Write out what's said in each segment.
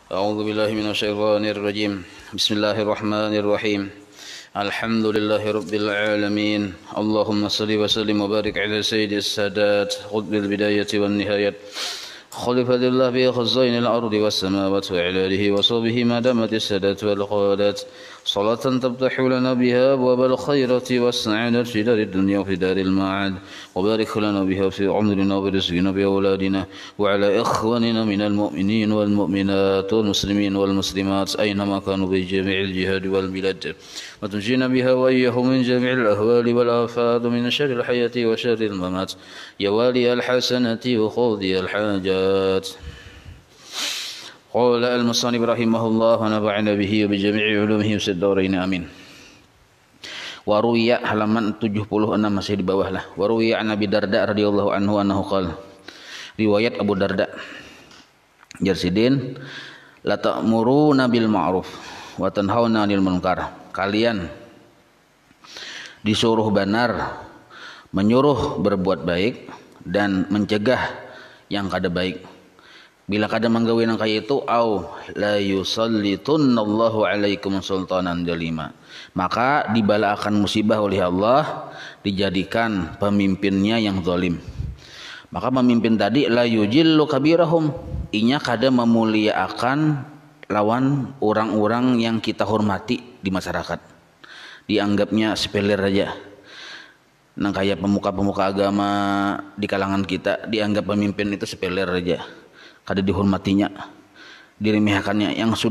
أعوذ بالله من الشيطان الرجيم. بسم الله الرحمن الرحيم. الحمد لله رب العالمين. اللهم صل وسلم وبارك على سيد السادات قطب البداية والنهاية خليفة الله في خزائن الأرض والسماوات وعلى آله وصحبه ما دامت السادات والقادات صلاة تفتح لنا بها أبواب الخيرات والسعادة في دار الدنيا وفي دار المعاد وبارك لنا بها في عمرنا ورزقنا بأولادنا وعلى إخواننا من المؤمنين والمؤمنات والمسلمين والمسلمات أينما كانوا بجميع الجهاد والبلاد وتنجينا بها وإياهم من جميع الأهوال والآفات ومن شر الحياة وشر الممات يا والي الحسنة وقاضي الحاجات. قال المصنف رحمه الله ونفعنا به وبجميع علومه في الدارين آمين. Waruya halaman 76 masih di bawah lah. Waruya an Abi Darda radhiyallahu anhu annahu qala. Riwayat Abu Darda. Jarsidin la ta'muruna bil ma'ruf wa tanhauna 'anil munkar. Kalian disuruh benar, menyuruh berbuat baik dan mencegah yang kada baik. Bila kada manggawe nang kaya itu au la yusallitunallahu alaikum sultanan jalima, maka dibala akan musibah oleh Allah, dijadikan pemimpinnya yang zalim. Maka pemimpin tadi la yujillu kabirahum, inya kada memuliakan lawan orang-orang yang kita hormati di masyarakat, dianggapnya sepele aja. Nang kaya pemuka-pemuka agama di kalangan kita dianggap pemimpin itu sepele aja, kada dihormatinya, diremehkannya. Yang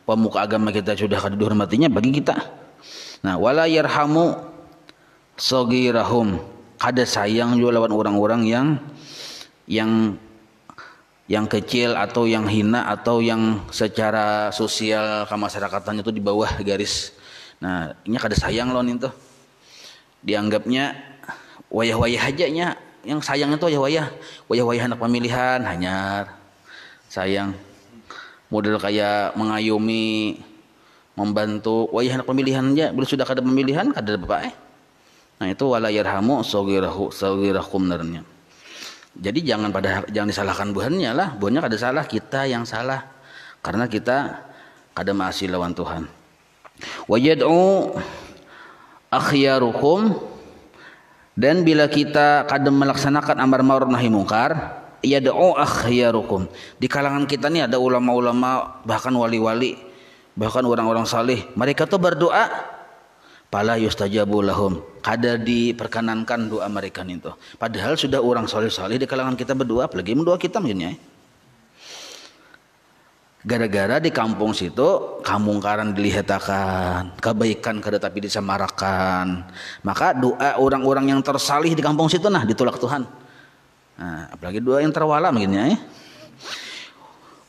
pemuka agama kita sudah kada dihormatinya bagi kita. Nah, wala yarhamu sagirahum, kada sayang juga lawan orang-orang yang kecil atau yang hina atau yang secara sosial kemasyarakatan itu di bawah garis. Nah, ini kada sayang lawan itu. Dianggapnya wayah-wayah aja nya. Yang sayang itu wayah-wayah anak pemilihan hanya sayang, model kayak mengayomi, membantu wayah anak pemilihan aja. Bila sudah kada pemilihan kada bapak. Nah, itu wala yarhamu sagirakum narnya. Jadi jangan disalahkan buhannya lah, buhannya kada salah, kita yang salah karena kita kada maasi lawan Tuhan. Wa yad'u akhyarukum, dan bila kita kadang melaksanakan amar ma'ruf nahi mungkar, yad'u akhyarukum, di kalangan kita ni ada ulama-ulama, bahkan wali-wali, bahkan orang-orang saleh, mereka tuh berdoa pala yustajabu lahum, kada diperkenankan doa mereka itu. Padahal sudah orang saleh-saleh di kalangan kita berdoa, apalagi mendoa kita mungkin ya. Gara-gara di kampung situ kamungkaran dilihatakan, kebaikan kada tapi disamarakan, maka doa orang-orang yang tersalih di kampung situ nah ditolak Tuhan. Nah, apalagi doa yang terwala mungkin ya.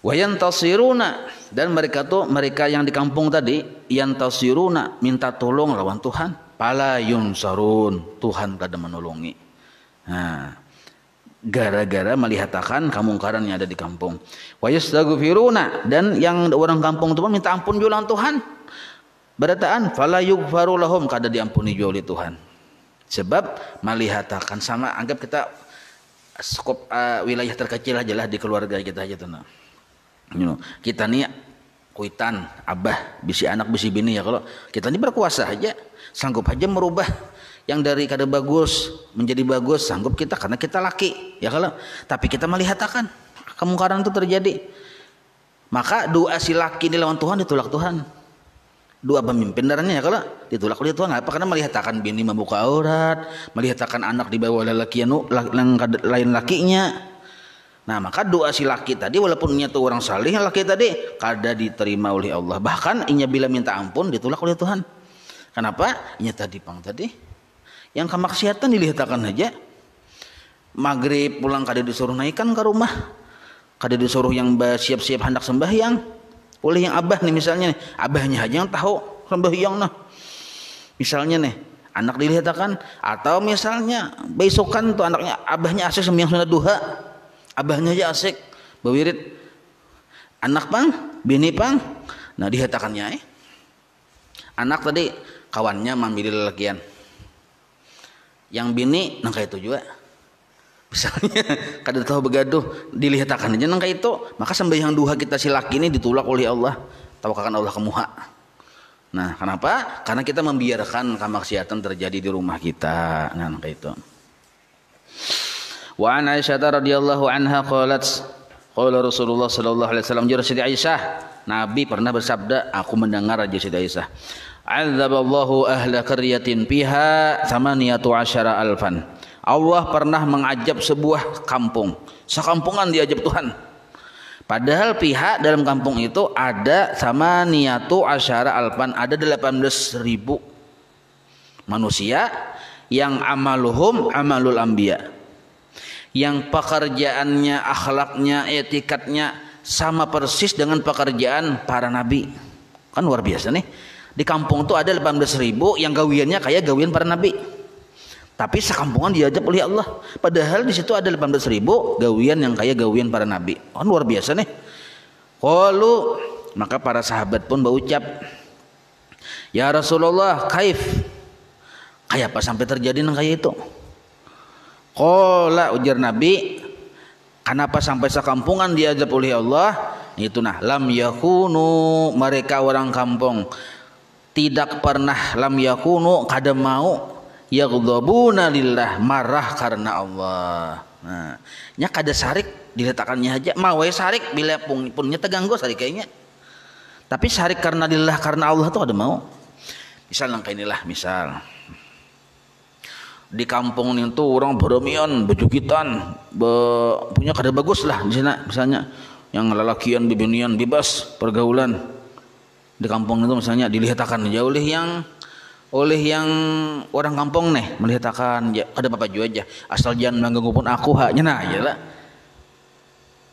Wa yantasiruna, dan mereka yang di kampung tadi yantasiruna, minta tolong lawan Tuhan, pala yunsarun, Tuhan kada menolongi. Nah, gara-gara melihatakan kamungkaran yang ada di kampung. Wa yastaghfiruna, dan yang orang kampung itu minta ampun juga lawan Tuhan. Berataan fala yughfaru lahum, kada diampuni juga oleh Tuhan. Sebab melihatakan, sama anggap kita skop wilayah terkecil aja lah di keluarga kita aja tuh. Kita nih kuitan abah bisi anak bisi bini ya, kalau kita ini berkuasa aja, sanggup aja merubah yang dari kada bagus menjadi bagus, sanggup kita karena kita laki ya. Kalau tapi kita melihatakan kemungkaran itu terjadi, maka doa si laki ini lawan Tuhan ditolak Tuhan. Doa pemimpin darahnya ya kalau ditolak oleh Tuhan. Apa? Karena melihatakan bini membuka aurat, melihatakan anak di bawah lelaki yang lain lakinya. Nah, maka doa si laki tadi walaupun nya tuh orang saleh, laki tadi kada diterima oleh Allah. Bahkan inya bila minta ampun ditolak oleh Tuhan. Kenapa? Inya tadi yang kemaksiatan dilihatakan aja. Maghrib pulang kada disuruh naikkan ke rumah, kada disuruh yang siap-siap hendak sembahyang oleh yang abah nih, misalnya nih, abahnya aja yang tahu sembahyang nah. Misalnya nih anak dilihatakan, atau misalnya besokan tuh anaknya abahnya asik sembahyang sunat duha, abahnya aja asik bewirid, anak pang bini pang, nah dihatakannya anak tadi kawannya mambil lelakian, yang bini nang kayak itu juga Misalnya kada tahu begaduh dilihat akan aja nang itu, maka sembahyang duha kita si laki ini ditolak oleh Allah. Tawakalkan Allah kemuha. Nah, kenapa? Karena kita membiarkan kemaksiatan terjadi di rumah kita. Nah, kayak itu. Wa an Aisyah radhiyallahu anha qalat qala Rasulullah sallallahu alaihi wasallam jara Siti Aisyah, Nabi pernah bersabda, aku mendengar aja Siti Aisyah. Azaballahu ahla qaryatin fiha 18 alfan. Allah pernah mengajab sebuah kampung, sekampungan diajab Tuhan. Padahal pihak dalam kampung itu ada sama niatu asyara alpan, ada 18.000 manusia yang amaluhum amalul anbiya, yang pekerjaannya, akhlaknya, etikatnya sama persis dengan pekerjaan para nabi. Kan luar biasa nih. Di kampung itu ada 18.000 yang gawiannya kayak gawian para nabi. Tapi sekampungan diajab oleh Allah. Padahal di situ ada 18.000 gawian yang kayak gawian para nabi. Kan luar biasa nih. Qalu, maka para sahabat pun berucap, ya Rasulullah, kaif? Kayak apa sampai terjadi nang kayak itu? Qala, ujar Nabi, kenapa sampai sekampungan diajab oleh Allah? Itu nah, lam yakunu, mereka orang kampung tidak pernah, lam yakunu kada mau, yaghdabuna lillah, marah karena Allah. Nah, nya kada sarik diletakkannya aja, mau sarik bila punnya teganggu sarik kayaknya. Tapi sarik karena lillah, karena Allah tuh ada mau. Misal langkah inilah, misal di kampung itu orang beremian, bejukitan, punya kada bagus lah di sana, misalnya yang lelakian bebinian bebas pergaulan di kampung itu, misalnya dilihatkan aja oleh yang orang kampung nih, melihatkan ya kada apa-apa juga aja, asal jangan mengganggu pun aku haknya, nah aja lah,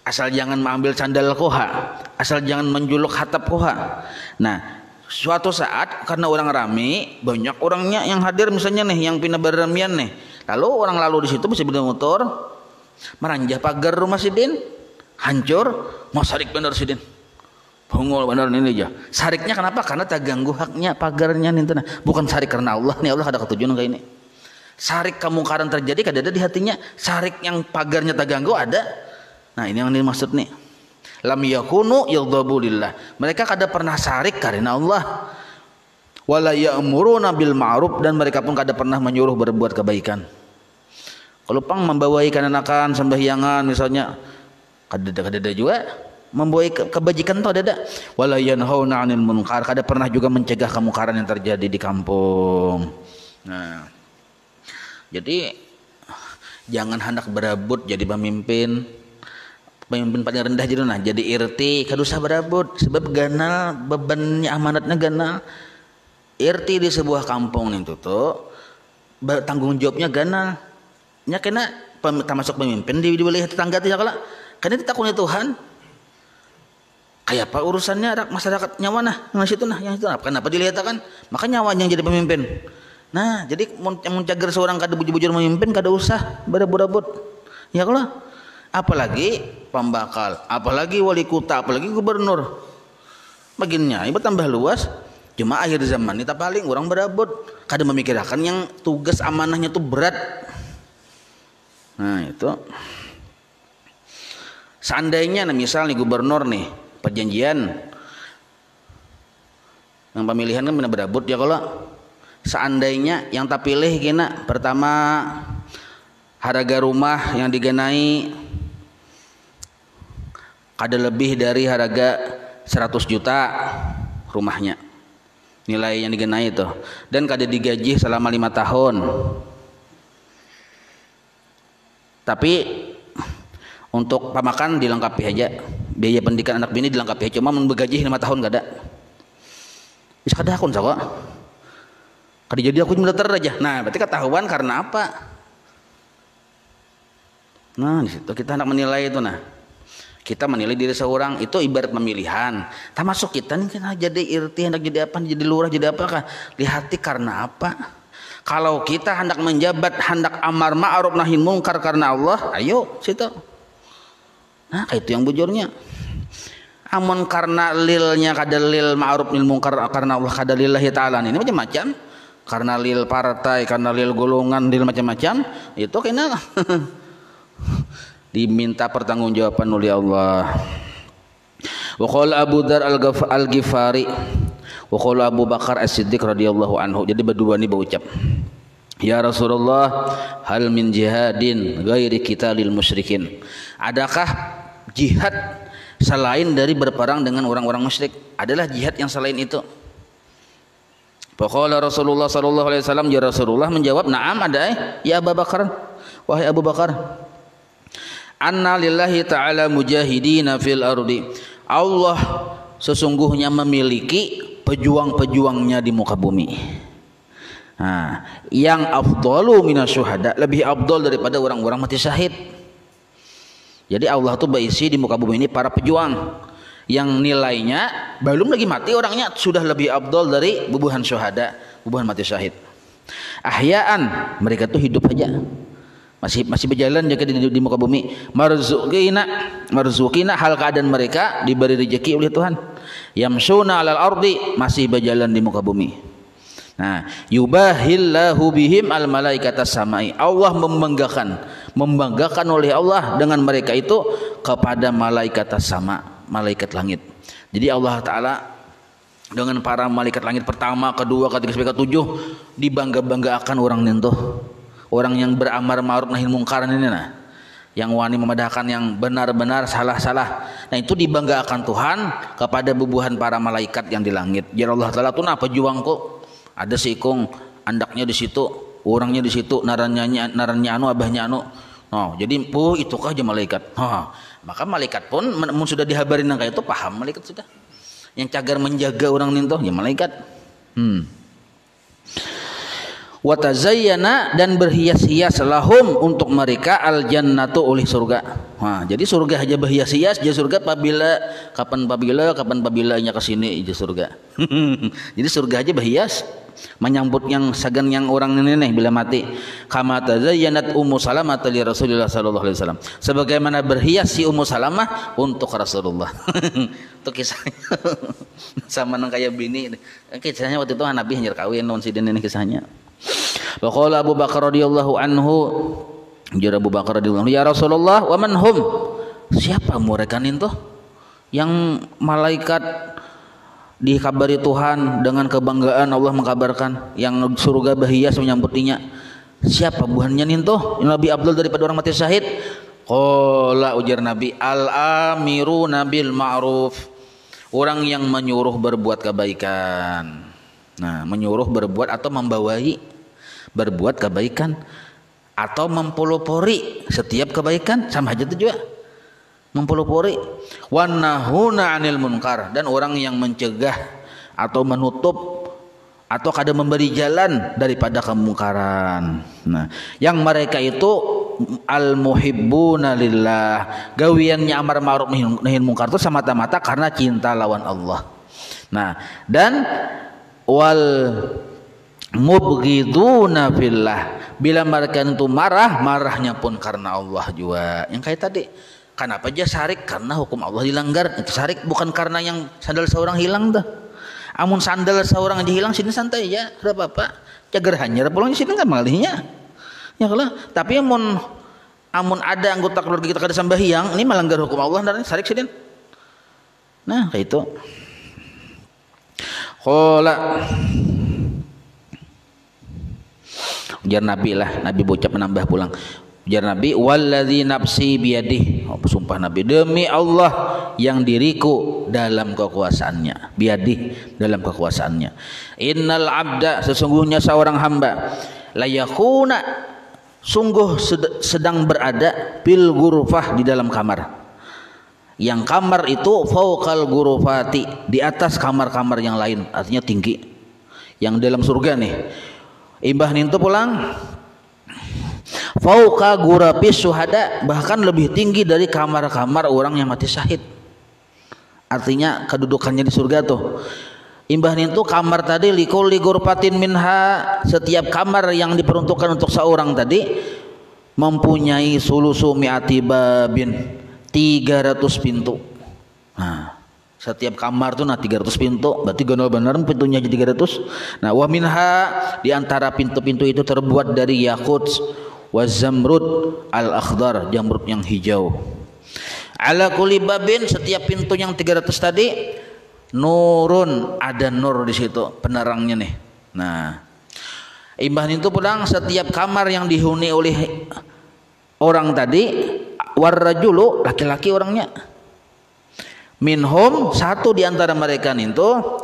asal jangan mengambil sandal koha, asal jangan menjuluk hatap koha. Nah, suatu saat karena orang rame, banyak orangnya yang hadir misalnya nih, yang pindah beramian nih, lalu orang lalu di situ bisa sepeda motor meranjah pagar rumah Sidin, hancur, mau sarik bener Sidin, bungul bener ini aja. Sariknya kenapa? Karena tak ganggu haknya pagarnya nih, bukan sarik karena Allah nih, Allah ada ketujuan kayak ini. Sarik kemungkaran terjadi kada ada di hatinya, sarik yang pagarnya tak ganggu ada. Nah, ini yang dimaksud nih. Lam yakunu yaghdhabu lillah. Mereka kada pernah sarik karena Allah. Wala ya'muruna bil ma'ruf, dan mereka pun kada pernah menyuruh berbuat kebaikan. Kalau pang membawa anakan sembahyangan misalnya, kada juga membawa kebajikan itu ada. Wala yanhauna 'anil munkar, kada pernah juga mencegah kemungkaran yang terjadi di kampung. Nah, jadi jangan hendak berabut jadi pemimpin paling rendah jadi nah, jadi irti kada usah berabut, sebab ganal bebannya, amanatnya ganal. Irti di sebuah kampung itu tuh tanggung jawabnya ganal. Nya kena termasuk pemimpin di wilayah tetangga tidak kala. Karena ditakuni Tuhan. Kayak apa urusannya masyarakat nyawa nah, yang situ nah, yang itu nah. Kenapa dilihatkan? Maka nyawanya yang jadi pemimpin. Nah, jadi mun cager seorang kada bujur-bujur memimpin kada usah berabut-abut. Ya kalau apalagi pembakal, apalagi wali kota, apalagi gubernur. Baginnya ibu tambah luas. Cuma akhir zaman ini tak paling orang berabut, kada memikirkan yang tugas amanahnya tuh berat. Nah, itu. Seandainya nah, misal nih gubernur nih, perjanjian yang pemilihan kan benar berabut ya kalau seandainya yang tak pilih kena pertama harga rumah yang digenai ada lebih dari harga 100 juta rumahnya, nilai yang digenai itu, dan kada digaji selama 5 tahun. Tapi untuk pamakan dilengkapi aja, biaya pendidikan anak bini dilengkapi aja, cuma membegaji 5 tahun kada. Bisa kada akun sawa. Kada jadi aku militer aja. Nah, berarti ketahuan karena apa? Nah, di situ kita hendak menilai itu nah. Kita menilai diri seorang itu ibarat pemilihan. Termasuk kita nih kan jadi irti, hendak jadi apa, jadi lurah, jadi apakah? Lihati karena apa? Kalau kita hendak menjabat, hendak amar ma'ruf nahi munkar karena Allah, ayo situ. Nah, itu yang bujurnya. Amun karena lilnya kada lil ma'ruf nil munkar karena Allah kada lillahi ta'ala, ini macam-macam. Karena lil partai, karena lil golongan, lil macam-macam, itu kena diminta pertanggungjawaban oleh Allah. Wa qala Abu Dzar Al-Ghifari wa qala Abu Bakar As-Siddiq radhiyallahu anhu. Jadi berdua ini berucap, ya Rasulullah, hal min jihadin ghairi qitalil musyrikin. Adakah jihad selain dari berperang dengan orang-orang musyrik? Adalah jihad yang selain itu? Faqala Rasulullah sallallahu alaihi wasallam, ya Rasulullah menjawab, na'am ada ya Abu Bakar, wahai Abu Bakar. Anna lillahi ta'ala mujahidina fil ardi. Allah sesungguhnya memiliki pejuang-pejuangnya di muka bumi. Nah, yang afdalu minasyuhada, lebih afdal daripada orang-orang mati syahid. Jadi Allah tuh berisi di muka bumi ini para pejuang yang nilainya belum lagi mati orangnya sudah lebih afdal dari bubuhan syuhada, bubuhan mati syahid. Ahyaan, mereka tuh hidup aja. Masih berjalan jaga di muka bumi. Marzukina hal keadaan mereka diberi rezeki oleh Tuhan. Yamsuna 'alal ardi, masih berjalan di muka bumi. Nah, yubahillahu bihim al malaikatas samai. Allah membanggakan oleh Allah dengan mereka itu kepada malaikat sama, malaikat langit. Jadi Allah Ta'ala dengan para malaikat langit pertama, kedua, ketiga, sampai ketujuh dibangga-banggakan orang nentuh. Orang yang beramar ma'ruf nahi mungkar ini nah, yang wani memedahkan yang benar-benar salah-salah. Nah itu dibanggakan Tuhan kepada bubuhan para malaikat yang di langit. Jadi Allah Ta'ala tuh nah pejuangku. Ada sikung andaknya di situ, orangnya di situ, narannya anu, abahnya anu. Oh, jadi itu kah aja malaikat. Maka malaikat pun sudah dihabarin kayak itu paham malaikat sudah. Yang cagar menjaga orang ninto ya malaikat. Wa tazayyana, dan berhias-hias lahum untuk mereka al jannatu oleh surga. Jadi surga aja berhias-hias, jadi surga kapan pabilanya ke sini aja surga. Jadi surga aja berhias menyambut yang sagan yang orang ini nih bila mati. Kama tazayyanat Ummu Salamah li Rasulillah sallallahu alaihi wasallam. Sebagaimana berhias si Ummu Salamah untuk Rasulullah. Itu kisahnya. Sama nang kayak bini. Kisahnya waktu itu Nabi hanya kawin non sidin ini kisahnya. Wa qala Abu Bakar radhiyallahu anhu, jara Abu Bakar radhiyallahu anhu, ya Rasulullah wa man hum? Siapa mereka itu? Yang malaikat dikabari Tuhan dengan kebanggaan Allah mengkabarkan yang surga berhias menyambutinya. Siapa buhannya itu? Yang lebih abdul daripada orang mati syahid? Qala, ujar Nabi, al-amiruna bil ma'ruf. Orang yang menyuruh berbuat kebaikan. Nah, menyuruh berbuat atau membawai berbuat kebaikan atau mempelopori setiap kebaikan, sama aja itu juga mempelopori. Wan nahuna 'anil munkar, dan orang yang mencegah atau menutup atau kadang memberi jalan daripada kemungkaran. Nah, yang mereka itu al muhibbuna lillah, gawiannya amar ma'ruf nahi munkar itu semata-mata karena cinta lawan Allah. Nah, dan wal mubghiduna fillah, bila mereka itu marahnya pun karena Allah juga. Yang kayak tadi, kenapa aja syarik? Karena hukum Allah dilanggar. Itu syarik bukan karena yang sandal seorang hilang dah. Amun sandal seorang aja hilang sini santai ya, ada apa-apa. Cager hanyar pulang sini kan malihnya. Ya kalau tapi amun ada anggota keluarga kita kada sembahyang, ini melanggar hukum Allah dan syarik sini. Nah, kayak itu. Qala, ujar Nabi lah, Nabi bocap menambah pulang. Ujar Nabi, walladzi nafsi biyadih, sumpah Nabi, demi Allah yang diriku dalam kekuasaannya, biyadih dalam kekuasaannya. Innal abda, sesungguhnya seorang hamba, layakuna, sungguh sedang berada bil ghurfah, di dalam kamar. Yang kamar itu fauqal ghurfati, di atas kamar-kamar yang lain, artinya tinggi. Yang dalam surga nih. Imbah nintu pulang fauqa ghurafis syuhada, bahkan lebih tinggi dari kamar-kamar orang yang mati syahid. Artinya kedudukannya di surga tuh. Imbah nintu kamar tadi likulli ghurfatin minha, setiap kamar yang diperuntukkan untuk seorang tadi mempunyai sulusu mi'ati babin, 300 pintu. Nah, setiap kamar tuh 300 pintu, berarti gonol bener pintunya jadi 300. Nah, wa minha, di antara pintu-pintu itu terbuat dari yakut Wazamrud al-akhdar, jamrud yang hijau. Ala kulli babin, setiap pintu yang 300 tadi nurun, ada nur di situ penerangnya nih. Nah, imbah itu pulang setiap kamar yang dihuni oleh orang tadi, warrajulu, laki-laki orangnya, minhum, satu di antara mereka itu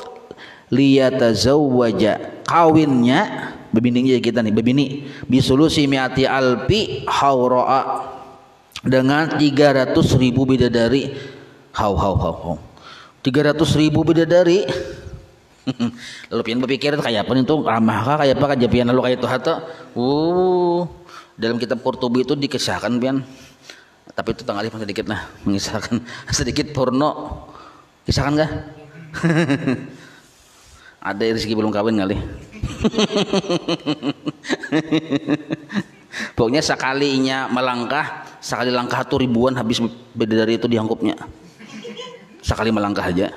liyatazawwaja, kawinnya bebininya kita nih, bebini bisulusi mi'ati alfi haura'a, dengan 300.000 bidadari. 300.000 bidadari. Lalu pian berpikir kayak apa itu, ramah kah kayak apa aja pian, lalu kayak itu hata. Dalam kitab Qurtubi itu dikisahkan pian, tapi itu tanggalih sedikit lah, mengisahkan sedikit porno, kisahkan kah? Ada rezeki belum kawin kali. Pokoknya sekalinya melangkah, sekali langkah tuh ribuan habis bidadari itu diangkupnya. Sekali melangkah aja.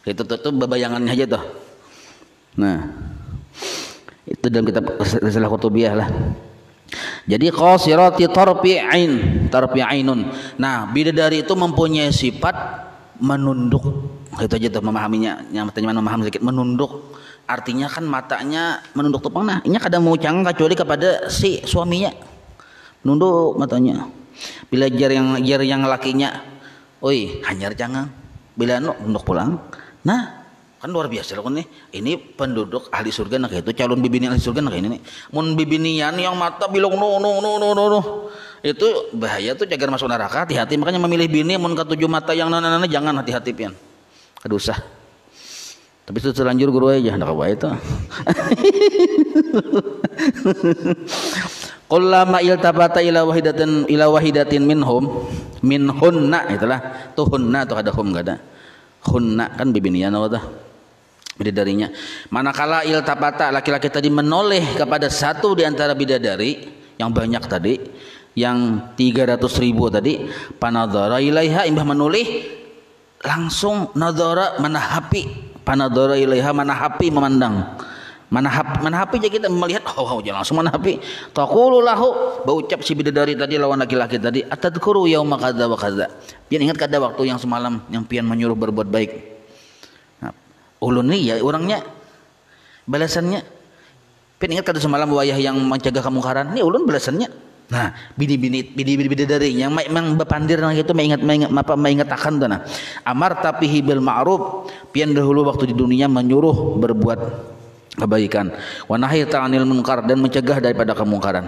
Itu tuh bayangannya aja tuh. Nah, itu dalam kitab Risalah Qurtubiyah lah. Jadi qasirati tarfi ainun. Nah, bidadari itu mempunyai sifat menunduk. Itu aja tuh memahaminya. Yang teman memaham sedikit, menunduk. Artinya kan matanya menunduk tupang. Nah, ini kadang mau canggah kecuali kepada si suaminya. Menunduk matanya. Bila jar yang lakinya, oi, hanyar cangang. Bila nunduk pulang. Nah, kan luar biasa loh nih. Ini penduduk ahli surga nah itu, calon bibini ahli surga nah ini nih. Mun bibinian yang mata bilong no. Itu bahaya tuh, jaga masuk neraka, hati-hati. Makanya memilih bini mun ketujuh mata yang nana jangan, hati-hati pian. Kedusah. Tapi itu terlanjur guru aja ndak apa itu. Kullama iltabata ila wahidatin minhunna, itulah tuhunna tuh ada hum, enggak ada. Hunna kan bibinian apa tuh? Bidadarinya. Manakala iltabata, laki-laki tadi menoleh kepada satu di antara bidadari yang banyak tadi, yang 300.000 tadi, panadhara ilaiha, imbah menoleh langsung nadhara manahapi, panadhara ilaiha manahapi, memandang. Manahapi aja kita melihat, jangan langsung manahapi. Taqulu lahu, berucap si bidadari tadi lawan laki-laki tadi, atadhkuru yauma kadza wa kadza. Pian ingat kada waktu yang semalam yang pian menyuruh berbuat baik. Nah, ulun nih ya orangnya balasannya. Pian ingat kada semalam wayah yang mencegah kemungkaran, nih ulun balasannya. Nah, bini bidadari yang memang bepandir nang itu mengingat akan tuh nah. Amar tapihi bil ma'ruf, pian dahulu waktu di dunia menyuruh berbuat kebaikan, wa nahi ta'anil munkar, dan mencegah daripada kemungkaran.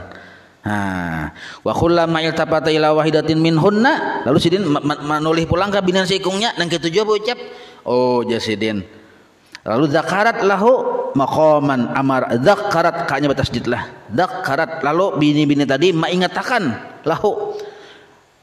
Nah, wa kullama iltafata ila wahidatin minhunna, lalu sidin manulih pulang ke binan sikungnya dan kitu juga ucap, oh jasidin. Lalu zakarat lahu maqaman amar, zakarat kanya batas lah. Zakarat, lalu bini-bini tadi mengatakan lahu,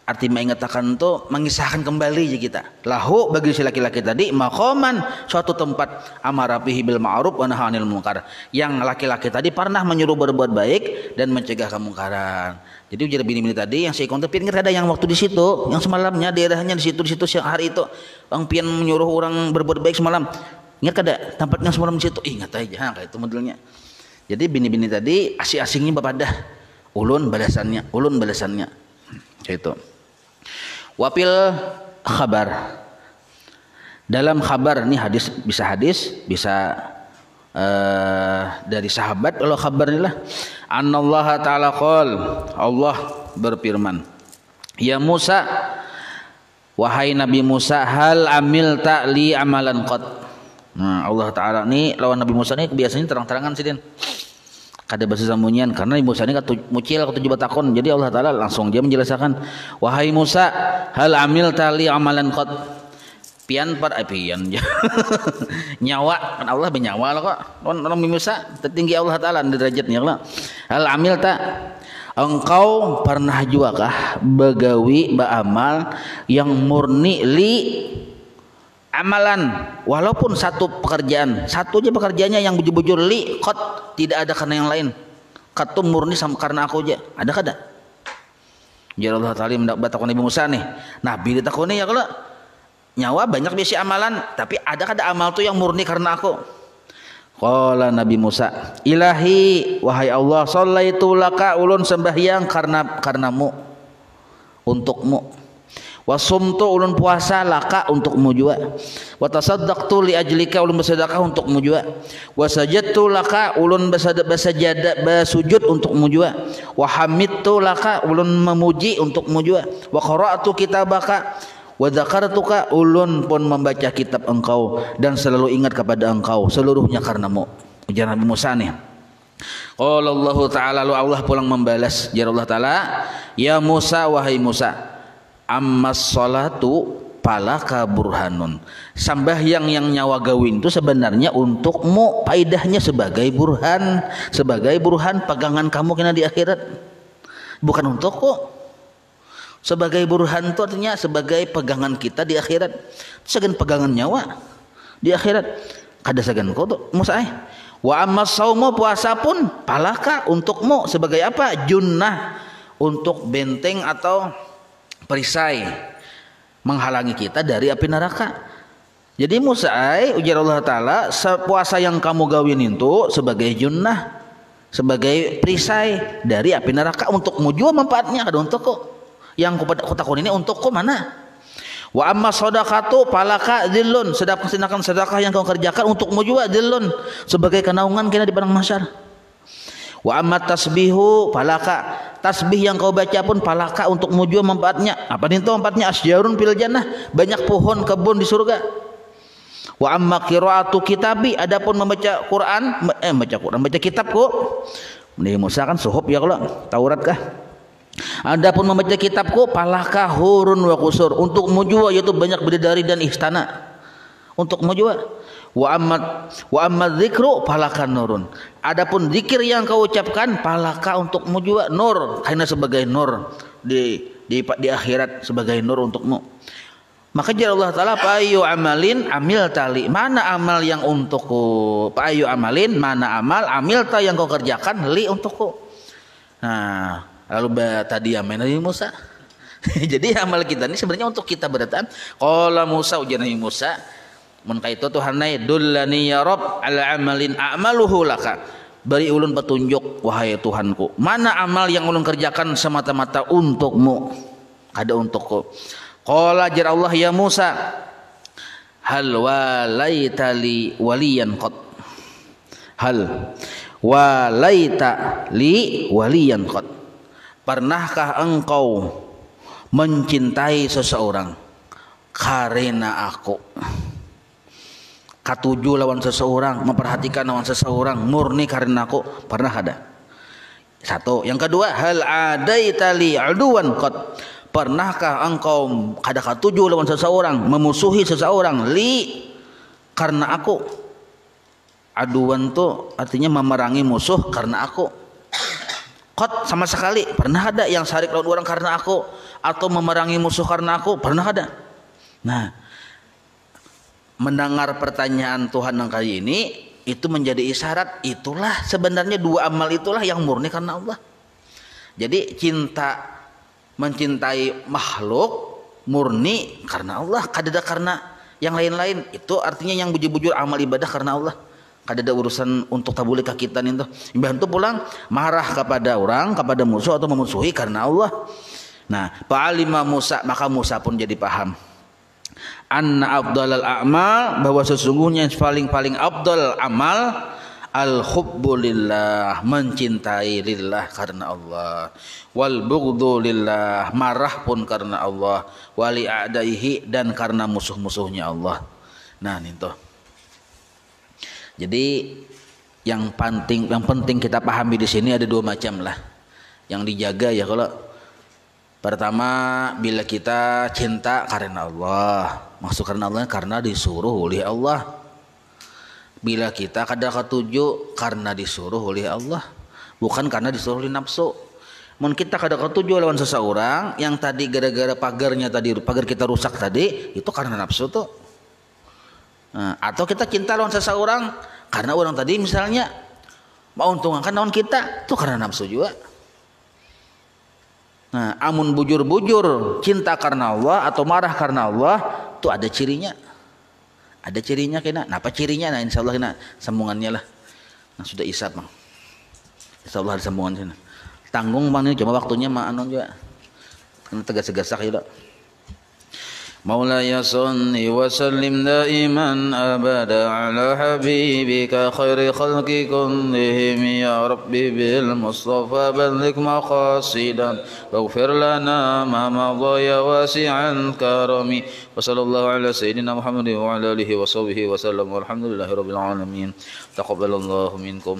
arti mengatakan itu mengisahkan kembali ya kita. Lahu bagi si laki-laki tadi maqaman, suatu tempat amara bihi bil ma'ruf wa nahy 'anil munkar. Yang laki-laki tadi pernah menyuruh berbuat baik dan mencegah kemungkaran. Jadi ujar bini-bini tadi yang saya konten ingat ada yang waktu di situ, yang semalamnya daerahnya di situ siang hari itu, Bang pian menyuruh orang berbuat baik semalam. Ingat kada tempatnya semalam di situ? Ingat aja kayak itu modelnya. Jadi bini-bini tadi asing-asingnya bapadah. Ulun balasannya. Kayak itu. Wapil khabar, dalam khabar ini hadis bisa dari sahabat. Kalau khabar inilah anallaha ta'ala qol, Allah berfirman, ya Musa, wahai Nabi Musa, hal amil ta'li amalan qad. Nah, Allah Ta'ala ini lawan Nabi Musa ini biasanya terang-terangan sih din, kada bahasa sambunyian, karena Nabi Musa ini mucil ketujuh batakon. Jadi Allah Ta'ala langsung dia menjelaskan, wahai Musa, hal amil tali amalan qad, pian nyawa kan Allah bernyawa lah kok. Nabi Musa tertinggi Allah Ta'ala derajatnya lah. Hal amil ta, engkau pernah juga kah begawi beramal yang murni li amalan, walaupun satu pekerjaan, satu aja pekerjaannya yang bujur-bujur li qad, tidak ada karena yang lain. Qad tu murni sama karena aku aja. Ada kada? Ya Allah Ta'ala mendapat Nabi Musa nih. Nabi ditakoni ya kalau nyawa banyak biasa amalan, tapi ada kada amal tu yang murni karena aku? Qala Nabi Musa, Ilahi wahai Allah, shallaitu laka ulun sembahyang karenamu, untukmu. Wasumtu ulun puasa laka untukmu juga. Wa tasaddaqtu li ajlika ulun bersedekah untukmu juga. Wa sajadtu laka ulun bersajadah bersujud untukmu juga. Wa hamidtu laka ulun memuji untukmu juga. Wa qara'tu kitabaka wa dzakartuka ulun pun membaca kitab engkau dan selalu ingat kepada engkau, seluruhnya karenamu. Ujar Nabi Musa nih. Qala Allah Ta'ala, lalu Allah pulang membalas, jar Allah Ta'ala, ya Musa wahai Musa, ammas sholatu palaka burhanun. Sambahyang yang nyawa gawin itu sebenarnya untukmu, faedahnya sebagai burhan pegangan kamu kena di akhirat, bukan untukku. Sebagai burhan itu artinya sebagai pegangan kita di akhirat, segan pegangan nyawa di akhirat kada segan kau tuh Musa. Wa ammas saumu puasa pun palaka untukmu sebagai apa? Junnah, untuk benteng atau perisai menghalangi kita dari api neraka. Jadi Musa, ujar Allah Ta'ala, puasa yang kamu gawin itu sebagai junnah, sebagai perisai dari api neraka, untukmu juga manfaatnya, ada untukku. Yang ku takun ini untukku mana? Wa amma shadaqatu palaka dhillun, sedekah yang kau kerjakan untukmu juga dhillun, sebagai kenaungan kita di padang mahsyar. Wa amma tasbihu palaka, tasbih yang kau baca pun palaka untukmu juga manfaatnya. Apa itu manfaatnya? Asjarun fil jannah, banyak pohon kebun di surga. Wa amma qiraatu kitabi, adapun membaca Quran, baca kitabku. Ini Musa kan suhuf ya kalau Taurat kah? Adapun membaca kitabku palaka hurun wa qusur, untukmu juga yaitu banyak bidadari dan istana. Untukmu juga. Wa amma dzikru palaka nurun. Adapun zikir yang kau ucapkan palaka untukmu juga nur, karena sebagai nur di akhirat, sebagai nur untukmu. Maka jalla Allah Ta'ala, fa ayu amalin amil tali, mana amal yang untukku, fa ayu amalin mana amal amil ta yang kau kerjakan li untukku. Nah, lalu tadi amin Nabi Musa. Jadi amal kita ini sebenarnya untuk kita berataan. Qala Musa, ujar Nabi Musa, mun kaitu Tuhan nai dullani ya Rabb ala amalin a'maluhu laka, beri ulun petunjuk wahai Tuhanku, mana amal yang ulun kerjakan semata-mata untukmu, ada untukku. Qala jar Allah, ya Musa, hal walaita li waliyan qad, hal walaita li waliyan qad, pernahkah engkau mencintai seseorang karena aku? Katuju lawan seseorang, memperhatikan lawan seseorang murni karena aku, pernah ada? Satu. Yang kedua, hal adaita li aduwan qad, pernahkah engkau kada katuju lawan seseorang, memusuhi seseorang li karena aku? Aduan tuh artinya memerangi musuh karena aku. Qad sama sekali pernah ada yang syarik lawan orang karena aku, atau memerangi musuh karena aku, pernah ada. Nah, mendengar pertanyaan Tuhan yang kali ini itu menjadi isyarat, itulah sebenarnya dua amal itulah yang murni karena Allah. Jadi mencintai makhluk murni karena Allah, kadada karena yang lain-lain. Itu artinya yang bujur-bujur amal ibadah karena Allah, kadada urusan untuk tabuli kita itu. Bantu pulang marah kepada orang, kepada musuh atau memusuhi karena Allah. Nah, fa'alima Musa, maka Musa pun jadi paham anna afdalal a'mal, bahwa sesungguhnya paling afdal amal al-hubbu lillah, mencintai lillah karena Allah, wal bughdhu lillah, marah pun karena Allah, wali a'daihi, dan karena musuh-musuhnya Allah. Nah, itu. Jadi yang penting kita pahami di sini ada dua macam lah yang dijaga ya. Kalau pertama, bila kita cinta karena Allah, maksud karena Allah karena disuruh oleh Allah. Bila kita kada ketuju karena disuruh oleh Allah, bukan karena disuruh oleh nafsu. Mun kita kada ketuju lawan seseorang yang tadi gara-gara pagar kita rusak tadi, itu karena nafsu tuh. Nah, atau kita cinta lawan seseorang karena orang tadi misalnya menguntungkan lawan kita, itu karena nafsu juga. Nah, amun bujur-bujur cinta karena Allah atau marah karena Allah, itu ada cirinya. Ada cirinya kena. Nah, apa cirinya? Nah, insya Allah kena sambungannya lah. Nah, sudah isap bang. Insya Allah ada sambungan sini. Tanggung bang ini cuma waktunya mah anu juga. Kena tegas-tegasak juga. مولاي صل وسلم دائما أبدا على حبيبك خير خلق كلهم يا ربي بالمصطفى بلغ مقاصدا واغفر لنا ما مضى يا واسع الكرم وصلى الله على سيدنا محمد وعلى آله وصحبه وسلم والحمد لله رب العالمين تقبل الله منكم